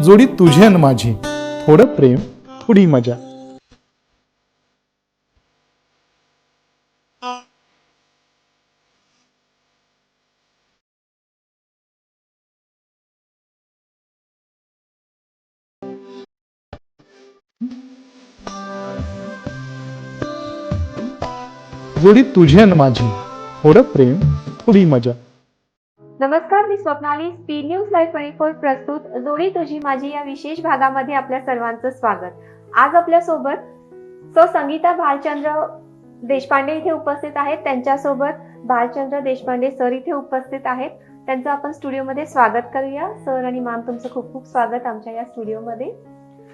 जोडी तुझी अन माझी, थोडं प्रेम थोडी मजा. जोडी तुझी अन माझी, थोडं प्रेम थोडी मजा. नमस्कार, मी स्वप्नाली. स्पीड न्यूज लाईव्ह 24 प्रस्तुत जोडी तुझी माझी या विशेष भागामध्ये आपल्या सर्वांचं स्वागत. आज आपल्या सोबत संगीता भालचंद्र देशपांडे इथे उपस्थित आहेत. त्यांच्यासोबत भालचंद्र देशपांडे सर इथे उपस्थित आहेत. त्यांचं आपण स्टुडिओमध्ये स्वागत करूया. सर आणि मॅम, तुमचं खूप खूप स्वागत आमच्या या स्टुडिओमध्ये.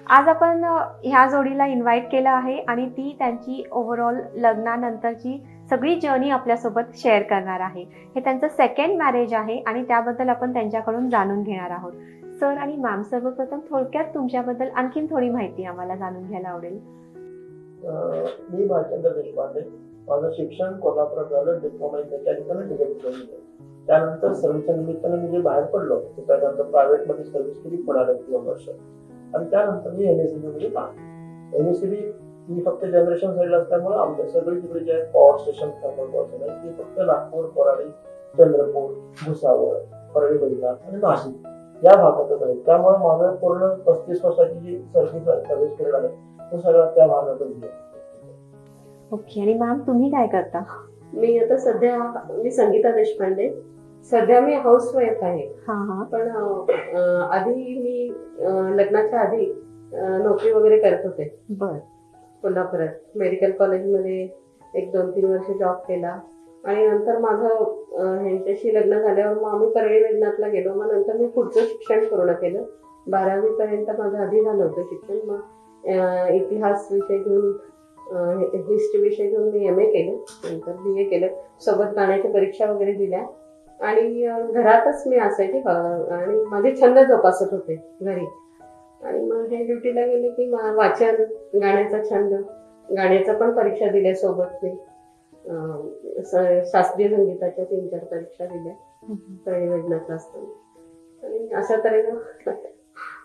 आज आपण ह्या जोडीला इन्व्हाइट केलं आहे आणि ती त्यांची ओव्हरऑल लग्नानंतरची सगळी जर्नी आपल्यासोबत शेअर करणार आहे. हे त्यांचं सेकंड मॅरेज आहे आणि त्याबद्दल आपण त्यांच्याकडून जाणून घेणार आहोत. सर आणि मॅम, सर्वप्रथम थोडक्यात तुमच्याबद्दल आणखीन थोडी माहिती आम्हाला जाणून घ्यायला आवडेल. मी भालचंद्र देशपांडे. माझं शिक्षण कोल्हापुरात झालं, डिप्लोमा इन मेकॅनिकल आणि इलेक्ट्रॉनिक. त्यानंतर सर्व्हिसच्या निमित्ताने मी जे बाहेर पडलो, त्यानंतर प्रायव्हेटमध्ये सर्व्हिस केली पुण्याला 3 वर्ष. आणि त्यानंतर मी एमएससीबी मध्ये काम. एमएससीबी मी फक्त जनरेशन साईडला असल्यामुळे आमच्या सगळे तिकडे जे power station thermal power station आहे ते फक्त नागपूर, कोराडी, चंद्रपूर, भुसावळ, परळी वैजनाथ आणि नाशिक या भागातच आहे. त्यामुळे माझं पूर्ण 35 वर्षाची जी सर्व्हिस पिरियड आहे तो सगळा त्या भागातच आहे. ओके. आणि मॅम, तुम्ही काय करता? मी आता सध्या संगीता देशपांडे. सध्या मी हाऊसवाईफ आहे. पण आधी मी लग्नाच्या आधी नोकरी वगैरे करत होते. बर. कोल्हापुरात मेडिकल कॉलेजमध्ये 1-2-3 वर्ष जॉब केला आणि नंतर माझं ह्यांच्याशी लग्न झाल्यावर मग आम्ही परळी वैजनाथला गेलो. मग नंतर मी पुढचं शिक्षण पूर्ण केलं. 12वी पर्यंत माझं आधी झालं होतं शिक्षण. मग इतिहास विषय घेऊन, हिस्ट्री विषय घेऊन मी MA केलं, नंतर BA केलं. सोबत गाण्याच्या परीक्षा वगैरे दिल्या आणि घरातच मी असायचे आणि माझे छंद जोपासत होते घरी. आणि मग हे ड्युटीला गेले की वाचन, गाण्याचा छंद, गाण्याचा पण परीक्षा दिल्या सोबत मी. शास्त्रीय संगीताच्या 3-4 परीक्षा दिल्या परळी वैजनाथला असताना. आणि अशा तऱ्हेनं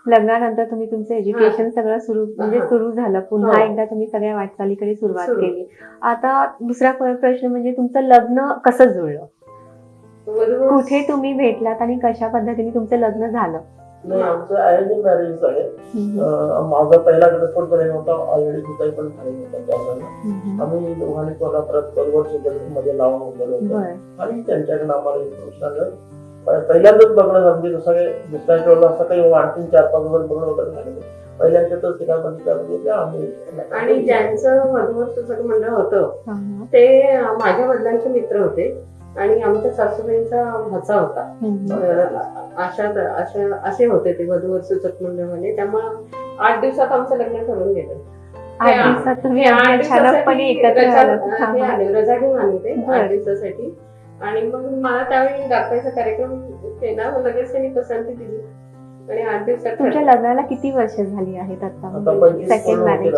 लग्नानंतर तुम्ही तुमचं एज्युकेशन सगळं सुरू झालं. पुन्हा एकदा तुम्ही सगळ्या वाटचालीकडे सुरुवात केली. आता दुसरा प्रश्न म्हणजे तुमचं लग्न कसं जुळलं? कुठे तुम्ही भेटलात आणि कशा पद्धतीने तुमचं लग्न झालं? नाही, आमचं अरेंज मॅरेज आहे. माझा पहिला घटस्फोट झाला नव्हता, ऑलरेडी दुसरा पण झालेला होता. त्यावेळेला आम्ही दोघांनी कोल्हापुरात मध्ये लावून उठलेलो होतो आणि त्यांच्याकडे आम्हाला इन्फॉर्मेशन आलं. पहिल्यांदाच बघणं झालं, म्हणजे दुसऱ्याच्या वेळेला असं काही आणखी 4-5 वर बघणं वगैरे झालं. पहिल्यांदाच तिला बघितलं आम्ही. आणि ज्यांचं वधूवर सूचक मंडळ होतं ते माझ्या वडिलांचे मित्र होते आणि आमच्या सासूबाईंचा भाचा होता. असे होते ते वधूवर सूचक मंडळमध्ये. त्यामुळे 8 दिवसात आमचं लग्न ठरून गेलं. 8 दिवसात तुम्ही रजा घेऊन आले ते 8 दिवसासाठी. आणि मग मला त्यावेळी दाखवायचा कार्यक्रम केला. लगेच त्यांनी पसंती दिली आणि 8 दिवसात. तुमच्या लग्नाला किती वर्ष झाली आहेत आता? सेकंड मॅरेज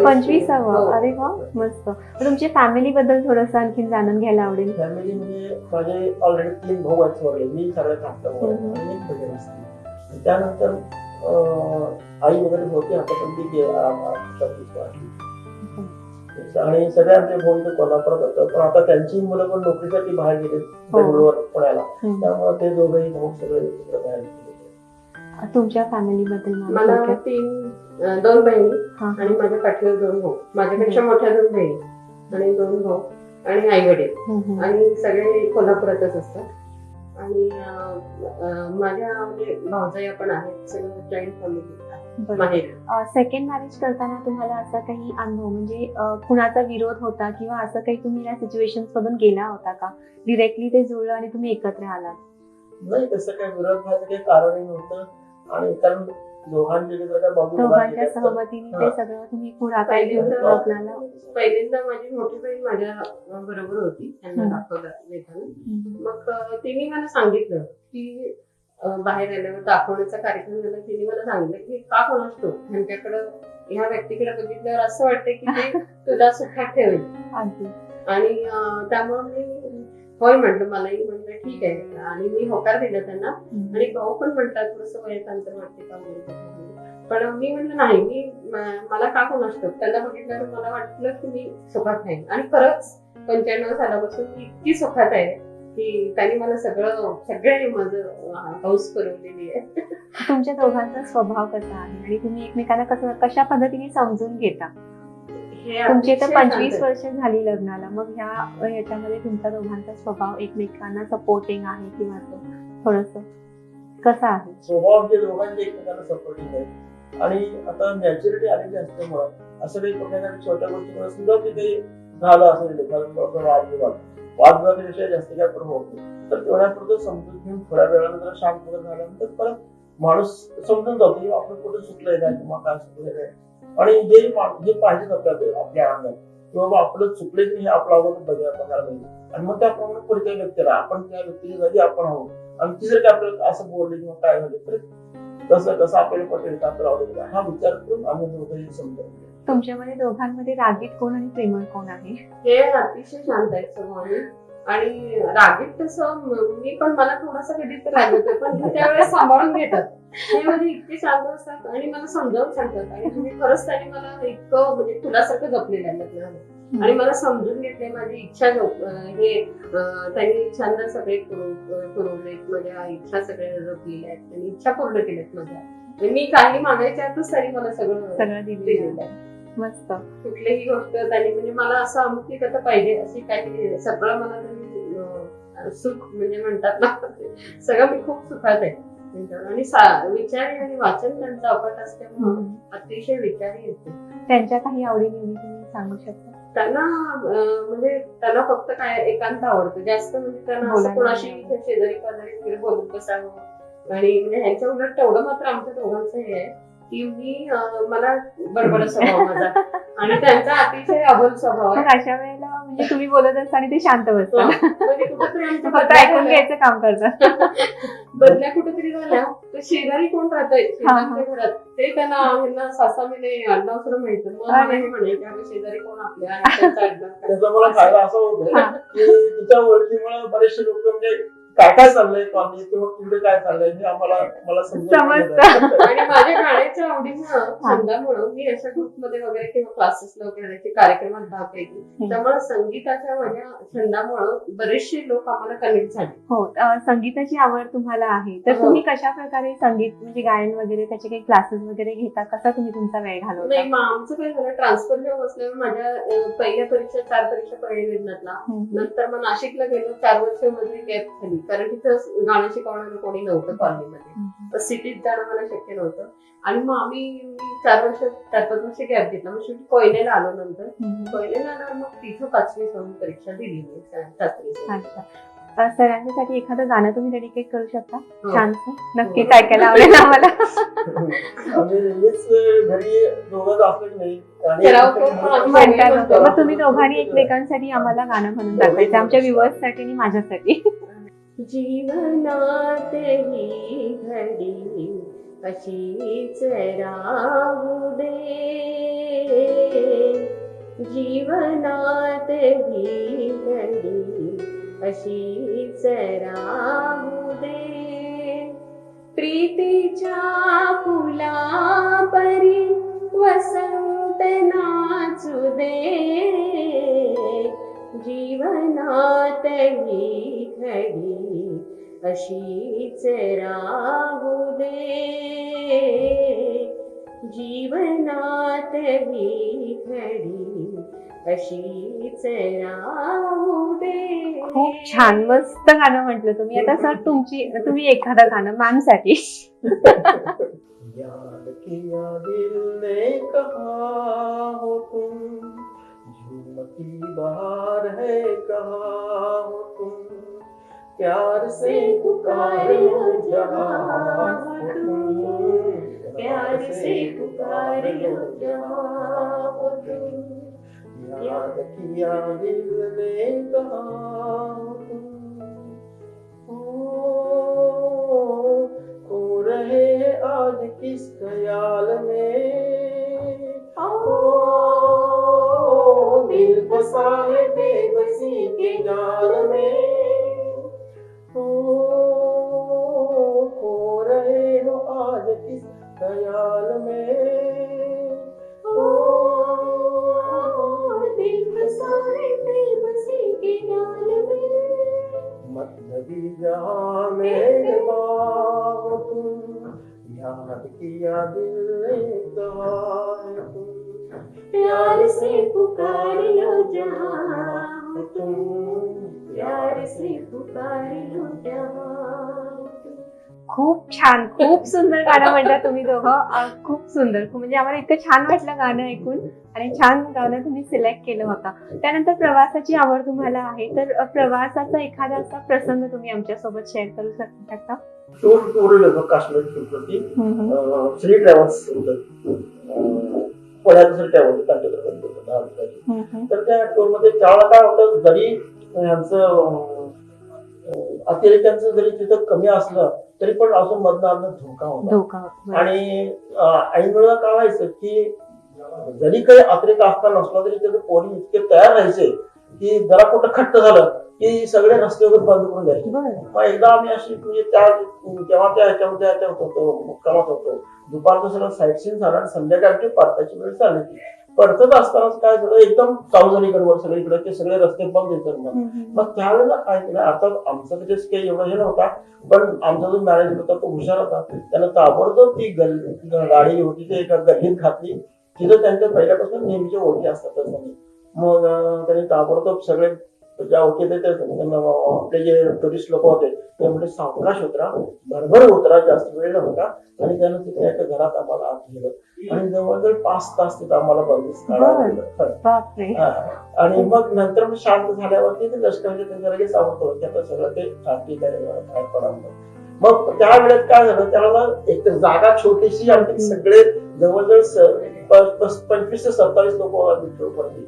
25वा. अरे वा, मस्त. तुमच्या फॅमिली बद्दल थोडस आणखी जाणून घ्यायला आवडेल. फॅमिली म्हणजे माझे ऑलरेडी 3 भाऊ आहेत वगैरे. मी सगळ्यात धाकटा भाऊ आणि एक बहीण असते. त्यानंतर आई वगैरे होती, आता पण ती आणि सगळे आमचे भाऊ इथे कोल्हापुरात होतं. पण आता त्यांची मुलं पण नोकरीसाठी बाहेर गेले बेंगळूर, पुण्याला. त्यामुळे ते दोघंही भाऊ सगळे बाहेर गेले. तुमच्या फॅमिली बद्दल? मला 2 बहिणी आणि माझ्या पाठीवर 2 भाऊ. माझ्यापेक्षा मोठ्या 2 बहिणी आणि 2 भाऊ आणि आई वडील. आणि सगळे कोल्हापुरातच असतात. आणि माझ्या म्हणजे भावजया पण आहेत. सगळं जॉईंट फॅमिली. सेकंड मॅरेज करताना तुम्हाला असा काही अनुभव, म्हणजे कुणाचा विरोध होता किंवा असं काही तुम्ही या सिच्युएशन मधून गेला होता का? डिरेक्टली ते जुळलं आणि तुम्ही एकत्र आलात? नाही, तसं काही विरोध व्हायचं काही कारणही नव्हतं. आणि कारण दोघांच्या सहमतीने ते सगळं तुम्ही पुढाकार घेऊन लग्नाला. पहिल्यांदा माझी मोठी बहीण माझ्या बरोबर होती. त्यांना दाखवलं येताना. मग तिने मला सांगितलं की बाहेर आल्यावर दाखवण्याचा कार्यक्रम झाला. तिने मला सांगितलं की का कोण असतो त्यांच्याकडं, ह्या व्यक्तीकडे बघितल्यावर असं वाटतं की ते तुला सुखात ठेवेल. आणि त्यामुळे मी होय म्हटलं, मलाही म्हटलं ठीक आहे, आणि मी होकार दिला त्यांना. आणि भाऊ पण म्हणतात थोडस वयात अंतर वाटते का वगैरे. पण मी म्हटलं नाही, मला का कोण असतं, त्याला बघितल्यावर मला वाटलं की मी सुखात आहे. आणि खरंच 95 सालापासून मी इतकी सुखात आहे की त्यांनी मला सगळे माझं हौस पुरवलेली आहे. तुमच्या दोघांचा स्वभाव कसा आहे आणि तुम्ही एकमेकांना कशा पद्धतीने समजून घेता? हे तुमची तर अतिशय 25 शांत आहे. वर्ष झाली लग्नाला, मग ह्याच्यामध्ये तुमच्या दोघांचा स्वभाव एकमेकांना सपोर्टिंग आहे किंवा थोडस कसा आहे? स्वभाव आमच्या दोघांचे एकमेकांना सपोर्टिंग आहे. आणि आता मॅच्युरिटी आलेली असल्यामुळं असं काही कुठल्या छोट्या गोष्टी सुद्धा तिथे झालं असेल, वादविवाद विषय जास्त काय पण होत नाही, तर तेवढ्यापुरतं समजून घेऊन थोड्या वेळानं जरा शांत वगैरे झाल्यानंतर परत माणूस समजून जातो की आपण कुठे चुकलंय काय किंवा काय चुकलंय काय. आणि जे पाहिजे आपल्या अंगात की बाबा आपलं चुकलंय की हे आपलं अगोदर बघायला पाहिजे. आणि मग त्याप्रमाणे पुढच्या व्यक्तीला आपण त्या व्यक्तीच्या जागी आपण आहोत आणि ती जर काय आपल्याला असं बोलले किंवा काय झालं तर कसं आपल्याला पटेल, आपल्याला आवडेल, हा विचार करून आम्ही दोघंही समजून. तुमच्यामध्ये दोघांमध्ये रागीट कोण आणि प्रेमळ कोण आहे? हे अतिशय शांत आहेत स्वभावाने. आणि रागीट तसं मी पण, मला थोडासा कधी तर राग येतो, पण ते त्यावेळेस सांभाळून घेतात. ते म्हणजे इतके शांत असतात आणि मला समजावून सांगतात. आणि तुम्ही खरंच त्यांनी मला इतकं म्हणजे तुलासारखं जपलेलं आहे लग्नामध्ये. आणि मला समजून घेतले, माझी इच्छा त्यांनी छंद सगळे पुरवलेत, माझ्या इच्छा सगळ्या जपलेल्या आहेत, त्यांनी इच्छा पूर्ण केल्यात माझ्या. मी काही मागायच्या आतच त्यांनी मला सगळं दिलेलं आहे. मस्त. कुठलीही गोष्ट त्यांनी म्हणजे मला असं अमुक आता पाहिजे अशी काही सगळं मला त्यांनी सुख म्हणजे म्हणतात ना, सगळं मी खूप सुखात आहे त्यांच्यावर. आणि विचारी आणि वाचन त्यांचं अफाट असल्यामुळे अतिशय विचारी येते. त्यांच्या काही आवडीनिवडी तुम्ही सांगू शकता? त्यांना म्हणजे त्यांना फक्त काय एकांत आवडतं जास्त, म्हणजे त्यांना असं कोणाशी शेजारी पाजारी वगैरे बोलत बसावं. आणि म्हणजे ह्यांच्या उलट तेवढं मात्र आमच्या दोघांचं हे आहे की मला बडबड स्वभाव माझा आणि त्यांचा अतिशय अबोल स्वभाव आहे. अशा वेळेला म्हणजे तुम्ही बोलत असता आणि ते शांत बसतात, म्हणजे कुठेतरी आमच्या फक्त ऐकून घ्यायचं काम करतात. बदल्या कुठेतरी झाल्या तर शेजारी कोण राहतंय शेजारच्या घरात ते त्यांना सासामीने आडनाव सुद्धा माहिती. मग मला हे म्हणायचे अगं शेजारी कोण आपल्या आणि त्यांचा आडनाव काय. त्याचा मला फायदा असा होतो की तिच्या ओळखीमुळे बरेचसे लोक म्हणजे काय चाललंय कॉलनी किंवा पुढे काय चाललंय हे मला समजतं. आणि माझ्या गाण्याच्या आवडीनं छंदामुळं मी अशा ग्रुपमध्ये वगैरे किंवा क्लासेसला वगैरे कार्यक्रमात भाग घेतली. त्यामुळे संगीताच्या माझ्या छंदामुळं बरेचसे लोक आम्हाला कनेक्ट झाले. हो, संगीताची आवड तुम्हाला आहे तर तुम्ही कशा प्रकारे संगीत म्हणजे गायन वगैरे त्याचे काही क्लासेस वगैरे घेता? कसा तुम्ही तुमचा वेळ घालवता? नाही, मग आमचं काय झालं, ट्रान्सफर जॉब असल्यामुळे माझ्या पहिल्या परीक्षा 4 परीक्षा परिणितला. नंतर मग नाशिकला गेलो, 4 वर्ष मध्ये गॅप झाली कारण तिथं गाणं शिकवणारं कोणी नव्हतं कॉलनीमध्ये. तर सिटीत जाणं मला शक्य नव्हतं. आणि मग मी 4-5 वर्ष गॅप घेतला. मग शेवटी कोयनेला आलो. नंतर कोयनेला आल्यावर मग तिथं 5वी 6वी परीक्षा दिली मी शास्त्रीय. अच्छा, सरांसाठी एखादं गाणं तुम्ही डेडिकेट करू शकता? छानसं नक्कीच ऐकायला आवडेल आम्हाला. घरी दोघं असलं की नाही म्हणतात, मग तुम्ही दोघांनी एकमेकांसाठी आम्हाला गाणं म्हणून दाखवायचं आमच्या व्ह्युअर्ससाठी आणि माझ्यासाठी. जीवनात ही घडी अशीच राहू दे, जीवनात ही घडी अशीच राहू दे, प्रीतीच्या फुला परी वसंत नाचू दे, जीवनात ही घडी अशीच राहू दे, जीवनात ही घडी अशीच राहू दे. खूप छान, मस्त गाणं म्हटलं तुम्ही. आता सर तुम्ही एखादं गाणं मॅम साठी. याद किया दिल ने कहा हो तुम, झूमती बहार है कहा हो तुम, प्यार से पुकारो जहां हो तुम, प्यार से पुकारो जहां हो तुम, याद किया दिल ने कहा हो तुम, खो रहे आज किस ख्याल में, दिल बसा है बेबसी के जाल में, ख्याल में दिल बसा है बेबसी के ख्याल में। मतलबी जहां में बाग तुम, याद किया दिल ने कहा है तुम, प्यार से पुकार लो जहां तुम प्यार से पुकार लो जहां। खूप छान, खूप सुंदर गाणं म्हणता तुम्ही दोघं. खूप सुंदर, म्हणजे आम्हाला इतकं छान वाटलं गाणं ऐकून आणि छान गाणं तुम्ही सिलेक्ट केलं होतं. त्यानंतर प्रवासाची आवड तुम्हाला आहे, तर प्रवासाचा एखादा असा प्रसंग तुम्ही आमच्यासोबत शेअर करू शकता? टूर टूर काश्मीर ट्रिप होती. श्री ट्रॅव्हल्स पुण्यात श्री ट्रॅव्हल्स तर त्या टूर मध्ये त्यावेळेला काय होतं, जरी यांचं अतिरेक्यांचं जरी तिथं कमी असलं तरी पण अजून मधनं धोका होता. आणि ऐन वेळेला काय व्हायचं की जरी काही अतिरेक असता नसला तरी त्याचे पोलीस इतके तयार राहायचे की जरा कुठं खट्ट झालं की सगळे रस्ते वगैरे बंद करून द्यायचे. मग एकदा आम्ही अशी म्हणजे तेव्हा त्या ह्याच्यामध्ये होतो, मुक्कामात होतो. दुपारचं सगळं साईट सीन झालं आणि संध्याकाळची परताची वेळ झाली. परतत असतानाच काय झालं, एकदम चालू झाली गडबड सगळीकडे, ते सगळे रस्ते बंद येतात. मग त्यावेळेला काय केलं, आता आमचं म्हणजे काही एवढं हे नव्हता, पण आमचा जो मॅनेजर होता तो हुशार होता. त्यानं ताबडतोब ती गाडी होती ते एका गल्लीत घातली, तिथं त्यांच्या पहिल्यापासून नेहमीच्या ओळखी असतात. मग त्यांनी ताबडतोब सगळे ज्या ओळखी आपले जे टुरिस्ट लोक होते ते म्हणजे सावकाश उतरा, भरभर उतरा, जास्त वेळ नव्हता. आणि त्यानं तिथे एका घरात आम्हाला आत गेलं आणि जवळजवळ 5 तास तिथं आम्हाला बंदिस्त आणि मग नंतर मग शांत झाल्यावरती ते लष्कराचे त्यांच्या लगेच आवडतं त्याचं सगळं ते ठीक आहे बाहेर पडा. मग त्या वेळेत काय झालं, त्यावेळेला एक तर जागा छोटीशी आणि सगळे जवळजवळ 25 ते 27 लोक पडले.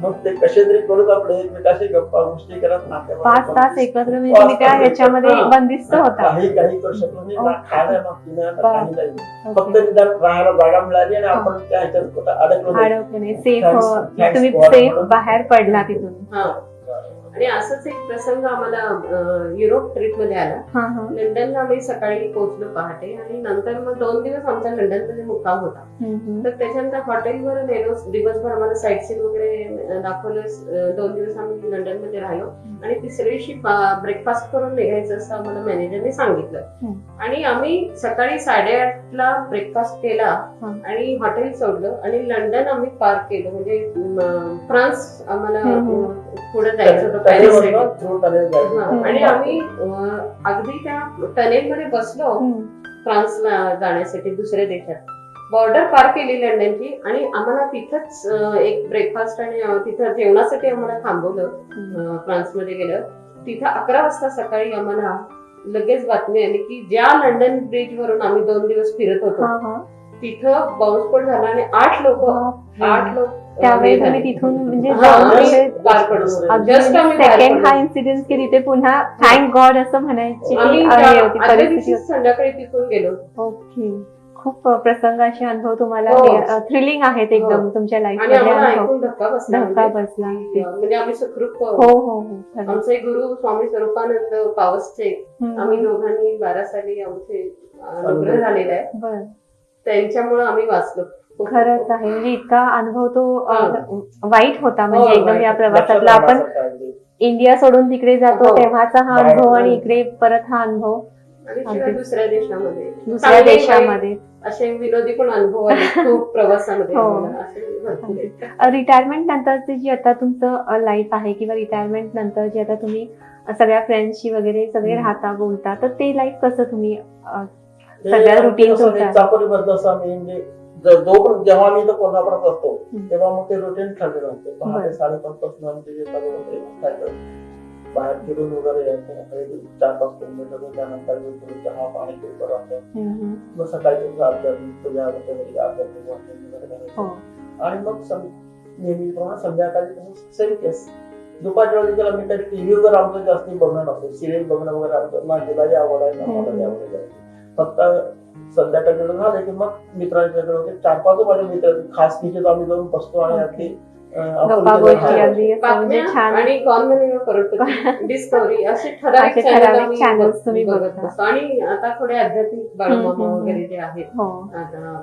मग ते कसे तरी करून आपले एकमेकाशी गप्पा गोष्टी करत 5 तास एकत्र म्हणजे तुम्ही त्या ह्याच्यामध्ये बंदिस्त होता. काही करू शकलो नाही, ना खायला ना पिण्याला काही नाही. फक्त निदान राहायला जागा मिळाली आणि आपण त्या ह्याच्यात कुठं अडकलो नाही. तुम्ही सेफ बाहेर पडला तिथून. आणि असंच एक प्रसंग आम्हाला युरोप ट्रिप मध्ये आला. लंडनला आम्ही सकाळी पोहोचलो पहाटे आणि नंतर मग 2 दिवस आमचा लंडन मध्ये मुक्काम होता. तर त्याच्यानंतर हॉटेलवर नेलो, दिवसभर आम्हाला साईट सीन वगैरे दाखवलं. 2 दिवस आम्ही लंडन मध्ये राहिलो आणि तिसऱ्या दिवशी ब्रेकफास्ट करून निघायचं असं आम्हाला मॅनेजरने सांगितलं. आणि आम्ही सकाळी 8:30ला ब्रेकफास्ट केला आणि हॉटेल सोडलं आणि लंडन आम्ही पार्क केलं. म्हणजे फ्रान्स आम्हाला पुढे जायचं होतं आणि आम्ही अगदी त्या टनेल मध्ये बसलो फ्रान्सला जाण्यासाठी दुसऱ्या देशात. बॉर्डर पार केली लंडनची आणि आम्हाला तिथंच एक ब्रेकफास्ट आणि तिथं जेवणासाठी आम्हाला थांबवलं. फ्रान्समध्ये गेलं. तिथं 11 वाजता सकाळी आम्हाला लगेच बातमी आली की ज्या लंडन ब्रिज वरून आम्ही 2 दिवस फिरत होतो तिथं बॉम्बस्फोट झाला आणि 8 लोक त्यावेळी तुम्ही तिथून म्हणजे सेकंड हा इन्सिडेंट की तिथे पुन्हा थँक गॉड असं म्हणायची संध्याकाळी तिथून गेलो. ओके. खूप प्रसंग असे अनुभव तुम्हाला थ्रिलिंग आहेत एकदम तुमच्या लाईफ मध्ये. धक्का बसला म्हणजे आम्ही सुखरूप. आमचे गुरु स्वामी स्वरूपानंद पावसचे आम्ही दोघांनी 12 साली आमचे अनुग्रह झालेला आहे. त्यांच्यामुळे आम्ही वाचलो. खरंच आहे, म्हणजे इतका अनुभव तो वाईट होता. म्हणजे एकदम या प्रवासातला आपण इंडिया सोडून तिकडे जातो तेव्हाचा हा अनुभव आणि इकडे परत हा अनुभव आणि दुसऱ्या देशामध्ये असे विनोदी पण अनुभव आले खूप प्रवासामध्ये. रिटायरमेंट नंतरची जी आता तुमचं लाईफ आहे किंवा रिटायरमेंट नंतर जे आता तुम्ही सगळ्या फ्रेंड्सशी वगैरे सगळे राहता बोलता, तर ते लाईफ कसं तुम्ही सगळ्या रुटीन चाकोरीबद्दल असं आम्ही म्हणजे जेव्हा मी इथं कोल्हापुरात असतो तेव्हा मग ते रुटीन ठरलेलं असतं. 5:30 पासून आमचे बाहेर फिरून वगैरे यायचं. 4-5 किलोमीटर त्यानंतर चहा पाणी मग सकाळी आणि मग नेहमीप्रमाणे संध्याकाळी सेम केस. दुपारच्या वेळी त्याला मी काही टीव्ही वगैरे आमचं जास्त बघणं नसतं, सिरियल बघणं वगैरे आमचं माझ्यालाही आवड आहे ना मलाही आवड आहे. फक्त संध्याकाळी झालं की मग मित्रांच्याकडे 4-5 माझे मित्र खास तिथेच आम्ही जाऊन बसतो आणि अगदी गप्पा गोष्टी अगदी असं म्हणजे बातम्या छान आणि कॉर्नर करोडपती डिस्कवरी असे ठराविक असे channel ठराविक आम्ही channels तुम्ही बघत बघता. असतो. आणि आता थोडे आध्यात्मिक बाळूमामा हम्म, हम्म. वगैरे जे आहेत हो आता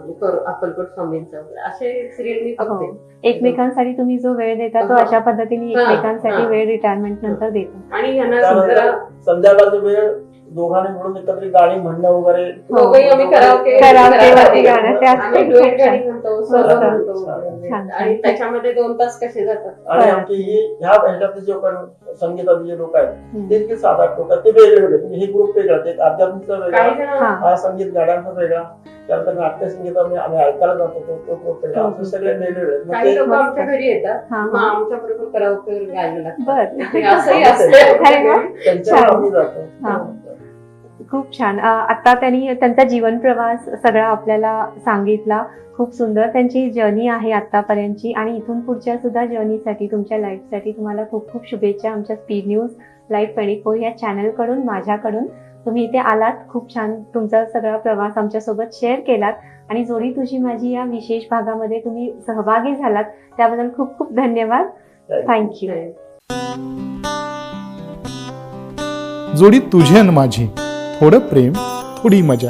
अक्कलकोट स्वामींचं वगैरे असे सिरियल मी हो बघते. एकमेकांसाठी तुम्ही जो वेळ देता तो हो. अशा पद्धतीने हा, एकमेकांसाठी हा. वेळ रिटायरमेंट नंतर देता. आणि यांना त्यानंतर जरा संध्याकाळचा वेळ दोघांनी मिळून एकत्र गाणी म्हणणं वगैरे दोघंही आम्ही कराओके कराओकेवरती गाणं त्या आम्ही डुएट गाणी म्हणतो सोलो मस्त. म्हणतो छान. आणि त्याच्यामध्ये 2 तास कसे जातात. आणि आमची ही ह्या ह्याच्यातले जे पण संगीताचे जे लोक आहेत हम्म. ते इतके 7-8 लोक आहेत, ते वेगवेगळे म्हणजे हे ग्रुप वेगळा, ते आध्यात्मिकचा वेगळा, काही जण हा. हा संगीत गाड्यांचा वेगळा, त्यानंतर नाट्यसंगीत आम्ही ऐकायला जातो तो ग्रुप वेगळा, हो. असे सगळे वेगवेगळे आहेत. मग काही ते- लोक आमच्या घरी येतात हा, मग हा. आमच्या बरोबर कराओके गायला लागतात. बर ते असंही अरे वा. असतं. त्यांच्यावर छान. आम्ही जातो. हा. खूप छान. आता त्यांनी त्यांचा जीवन प्रवास सगळा आपल्याला सांगितला. खूप सुंदर त्यांची जर्नी आहे आतापर्यंतची आणि इथून पुढच्या सुद्धा जर्नीसाठी तुमच्या लाईफसाठी तुम्हाला खूप खूप शुभेच्छा. आमच्या स्पीड न्यूज लाईव्ह 24 या चॅनलकडून माझ्याकडून तुम्ही इथे आलात. खूप छान तुमचा सगळा प्रवास आमच्यासोबत शेअर केलात आणि जोडी तुझी माझी या विशेष भागामध्ये तुम्ही सहभागी झालात त्याबद्दल खूप खूप धन्यवाद. थँक्यू. जोडी तुझी आणि माझी, थोडं प्रेम थोडी मजा.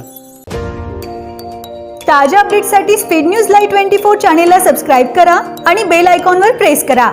ताज्या अपडेट्ससाठी स्पीड न्यूज लाईव्ह 24 चॅनेलला सबस्क्राईब करा आणि बेल आयकॉनवर प्रेस करा.